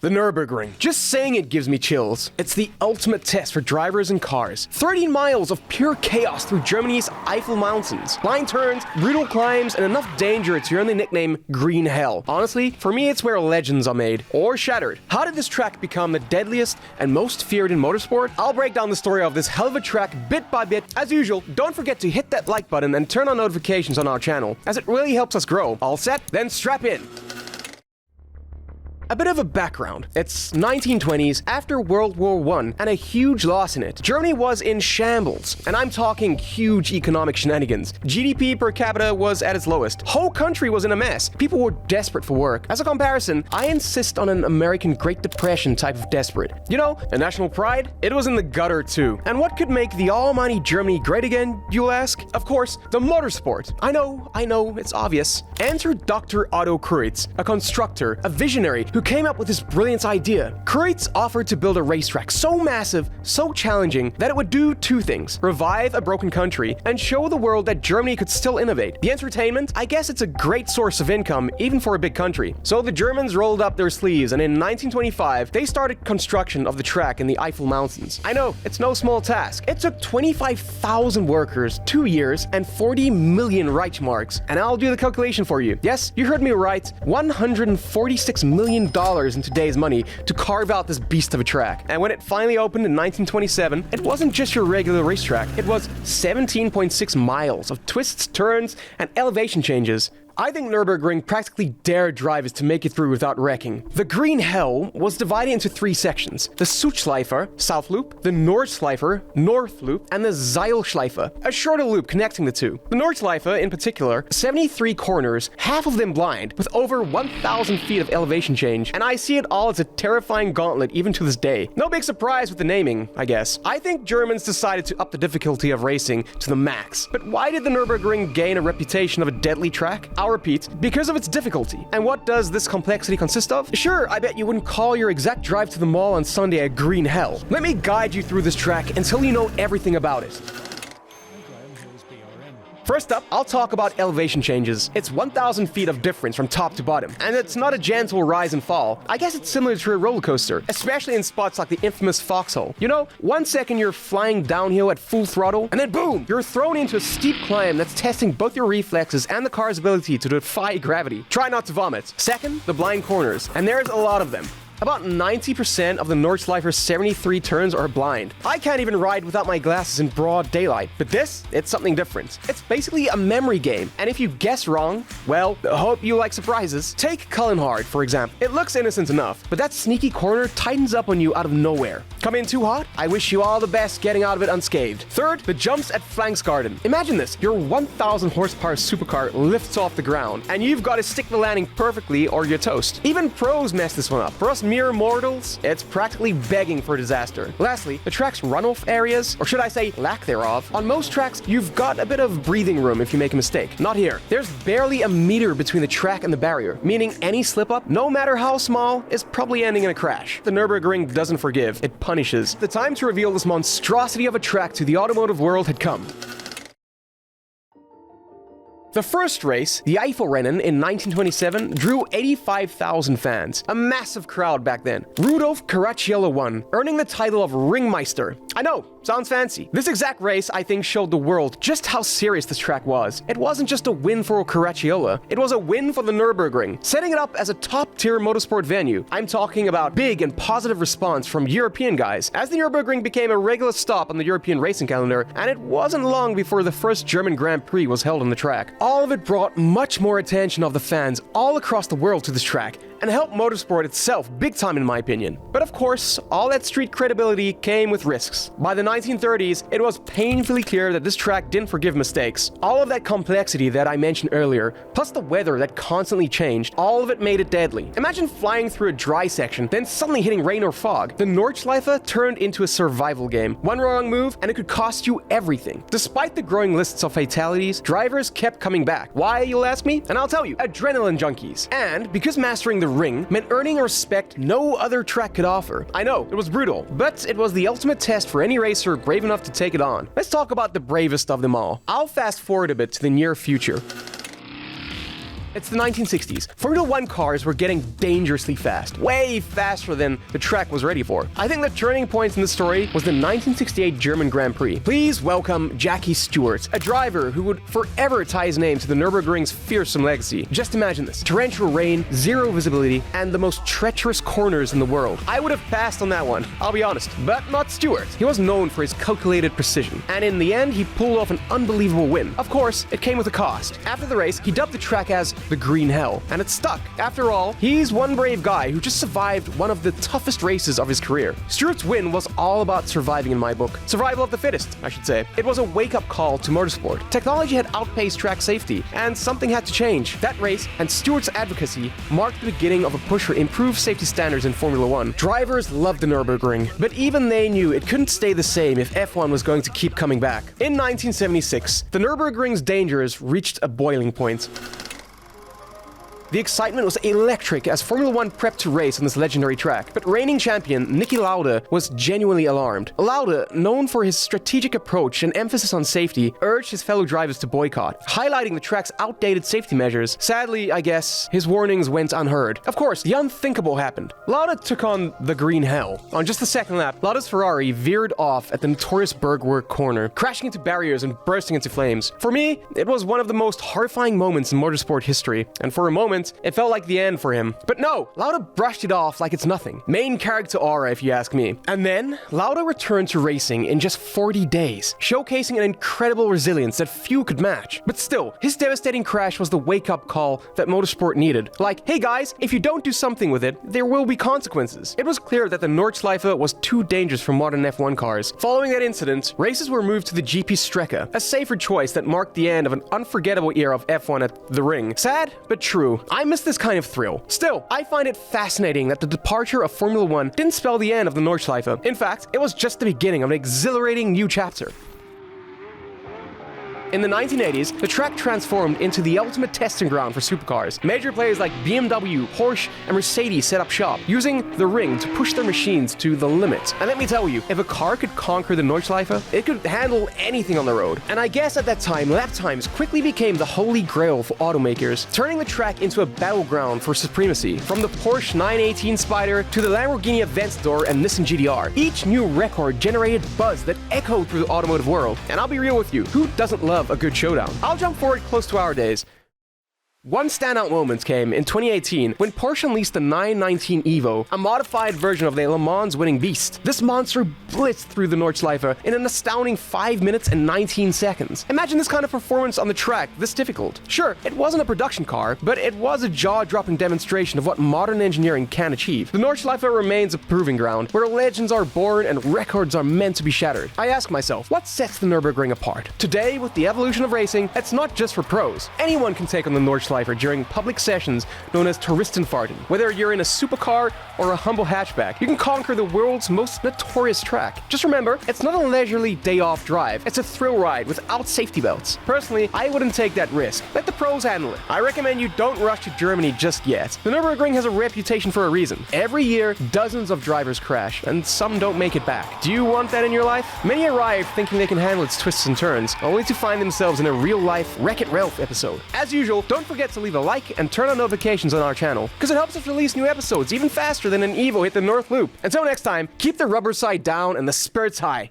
The Nürburgring. Just saying it gives me chills. It's the ultimate test for drivers and cars. 13 miles of pure chaos through Germany's Eifel mountains. Blind turns, brutal climbs, and enough danger to earn the nickname Green Hell. Honestly, for me it's where legends are made. Or shattered. How did this track become the deadliest and most feared in motorsport? I'll break down the story of this hell of a track bit by bit. As usual, don't forget to hit that like button and turn on notifications on our channel, as it really helps us grow. All set? Then strap in. A bit of a background. It's 1920s, after World War I, and a huge loss in it. Germany was in shambles, and I'm talking huge economic shenanigans. GDP per capita was at its lowest. Whole country was in a mess. People were desperate for work. As a comparison, I insist on an American Great Depression type of desperate. You know, a national pride? It was in the gutter too. And what could make the almighty Germany great again, you'll ask? Of course, the motorsport. I know, it's obvious. Enter Dr. Otto Kreutz, a constructor, a visionary, who came up with this brilliant idea. Kreutz offered to build a racetrack so massive, so challenging, that it would do two things: revive a broken country and show the world that Germany could still innovate. The entertainment? I guess it's a great source of income, even for a big country. So the Germans rolled up their sleeves, and in 1925, they started construction of the track in the Eifel Mountains. I know, it's no small task. It took 25,000 workers, 2 years, and 40 million Reichsmarks. And I'll do the calculation for you. Yes, you heard me right. $146 million in today's money to carve out this beast of a track. And when it finally opened in 1927, it wasn't just your regular racetrack. It was 17.6 miles of twists, turns, and elevation changes. I think Nürburgring practically dared drivers to make it through without wrecking. The Green Hell was divided into 3 sections: the Südschleife, South Loop, the Nordschleife, North Loop, and the Seilschleife, a shorter loop connecting the two. The Nordschleife, in particular, 73 corners, half of them blind, with over 1,000 feet of elevation change, and I see it all as a terrifying gauntlet even to this day. No big surprise with the naming, I guess. I think Germans decided to up the difficulty of racing to the max. But why did the Nürburgring gain a reputation of a deadly track? I'll repeat, because of its difficulty. And what does this complexity consist of? Sure, I bet you wouldn't call your exact drive to the mall on Sunday a green hell. Let me guide you through this track until you know everything about it. First up, I'll talk about elevation changes. It's 1,000 feet of difference from top to bottom, and it's not a gentle rise and fall. I guess it's similar to a roller coaster, especially in spots like the infamous foxhole. You know, 1 second you're flying downhill at full throttle, and then boom, you're thrown into a steep climb that's testing both your reflexes and the car's ability to defy gravity. Try not to vomit. Second, the blind corners, and there's a lot of them. About 90% of the Nordschleife's 73 turns are blind. I can't even ride without my glasses in broad daylight. But this, it's something different. It's basically a memory game, and if you guess wrong, well, I hope you like surprises. Take Cullenhard, for example. It looks innocent enough, but that sneaky corner tightens up on you out of nowhere. Come in too hot? I wish you all the best getting out of it unscathed. Third, the jumps at Flanksgarden. Imagine this, your 1,000 horsepower supercar lifts off the ground, and you've got to stick the landing perfectly or you're toast. Even pros mess this one up. For us mere mortals, it's practically begging for disaster. Lastly, the track's runoff areas, or should I say lack thereof. On most tracks, you've got a bit of breathing room if you make a mistake. Not here. There's barely a meter between the track and the barrier, meaning any slip-up, no matter how small, is probably ending in a crash. The Nürburgring doesn't forgive, it punishes. The time to reveal this monstrosity of a track to the automotive world had come. The first race, the Eifelrennen in 1927, drew 85,000 fans, a massive crowd back then. Rudolf Caracciolo won, earning the title of Ringmeister. I know, sounds fancy. This exact race, I think, showed the world just how serious this track was. It wasn't just a win for Caracciolo, it was a win for the Nürburgring, setting it up as a top-tier motorsport venue. I'm talking about big and positive response from European guys, as the Nürburgring became a regular stop on the European racing calendar, and it wasn't long before the first German Grand Prix was held on the track. All of it brought much more attention of the fans all across the world to this track, and helped motorsport itself big time in my opinion. But of course, all that street credibility came with risks. By the 1930s, it was painfully clear that this track didn't forgive mistakes. All of that complexity that I mentioned earlier, plus the weather that constantly changed, all of it made it deadly. Imagine flying through a dry section, then suddenly hitting rain or fog. The Nordschleife turned into a survival game. One wrong move, and it could cost you everything. Despite the growing lists of fatalities, drivers kept coming back. Why, you'll ask me? And I'll tell you, adrenaline junkies. And because mastering the ring meant earning a respect no other track could offer. I know, it was brutal, but it was the ultimate test for any racer brave enough to take it on. Let's talk about the bravest of them all. I'll fast forward a bit to the near future. It's the 1960s. Formula One cars were getting dangerously fast, way faster than the track was ready for. I think the turning point in the story was the 1968 German Grand Prix. Please welcome Jackie Stewart, a driver who would forever tie his name to the Nürburgring's fearsome legacy. Just imagine this: torrential rain, zero visibility, and the most treacherous corners in the world. I would have passed on that one, I'll be honest. But not Stewart. He was known for his calculated precision, and in the end, he pulled off an unbelievable win. Of course, it came with a cost. After the race, he dubbed the track as the Green Hell, and it stuck. After all, he's one brave guy who just survived one of the toughest races of his career. Stewart's win was all about surviving in my book. Survival of the fittest, I should say. It was a wake-up call to motorsport. Technology had outpaced track safety, and something had to change. That race and Stewart's advocacy marked the beginning of a push for improved safety standards in Formula One. Drivers loved the Nürburgring, but even they knew it couldn't stay the same if F1 was going to keep coming back. In 1976, the Nürburgring's dangers reached a boiling point. The excitement was electric as Formula One prepped to race on this legendary track, but reigning champion Niki Lauda was genuinely alarmed. Lauda, known for his strategic approach and emphasis on safety, urged his fellow drivers to boycott, highlighting the track's outdated safety measures. Sadly, I guess, his warnings went unheard. Of course, the unthinkable happened. Lauda took on the Green Hell. On just the second lap, Lauda's Ferrari veered off at the notorious Bergwerk corner, crashing into barriers and bursting into flames. For me, it was one of the most horrifying moments in motorsport history, and for a moment, it felt like the end for him. But no, Lauda brushed it off like it's nothing. Main character aura, if you ask me. And then, Lauda returned to racing in just 40 days, showcasing an incredible resilience that few could match. But still, his devastating crash was the wake-up call that motorsport needed. Like, hey guys, if you don't do something with it, there will be consequences. It was clear that the Nordschleife was too dangerous for modern F1 cars. Following that incident, races were moved to the GP Strecke, a safer choice that marked the end of an unforgettable era of F1 at the ring. Sad, but true. I miss this kind of thrill. Still, I find it fascinating that the departure of Formula One didn't spell the end of the Nordschleife. In fact, it was just the beginning of an exhilarating new chapter. In the 1980s, the track transformed into the ultimate testing ground for supercars. Major players like BMW, Porsche, and Mercedes set up shop, using the ring to push their machines to the limit. And let me tell you, if a car could conquer the Nordschleife, it could handle anything on the road. And I guess at that time, lap times quickly became the holy grail for automakers, turning the track into a battleground for supremacy. From the Porsche 918 Spider to the Lamborghini Aventador and Nissan GTR, each new record generated buzz that echoed through the automotive world. And I'll be real with you, who doesn't love a good showdown? I'll jump forward close to our days. One standout moment came in 2018 when Porsche unleashed the 919 Evo, a modified version of the Le Mans winning beast. This monster blitzed through the Nordschleife in an astounding 5 minutes and 19 seconds. Imagine this kind of performance on the track, this difficult. Sure, it wasn't a production car, but it was a jaw-dropping demonstration of what modern engineering can achieve. The Nordschleife remains a proving ground, where legends are born and records are meant to be shattered. I ask myself, what sets the Nürburgring apart? Today, with the evolution of racing, it's not just for pros. Anyone can take on the Nordschleife during public sessions known as Touristenfahrten. Whether you're in a supercar or a humble hatchback, you can conquer the world's most notorious track. Just remember, it's not a leisurely day-off drive. It's a thrill ride without safety belts. Personally, I wouldn't take that risk. Let the pros handle it. I recommend you don't rush to Germany just yet. The Nürburgring has a reputation for a reason. Every year, dozens of drivers crash, and some don't make it back. Do you want that in your life? Many arrive thinking they can handle its twists and turns, only to find themselves in a real-life Wreck-It Ralph episode. As usual, don't forget to leave a like and turn on notifications on our channel, because it helps us release new episodes even faster than an Evo hit the North Loop. Until next time, keep the rubber side down and the spirits high.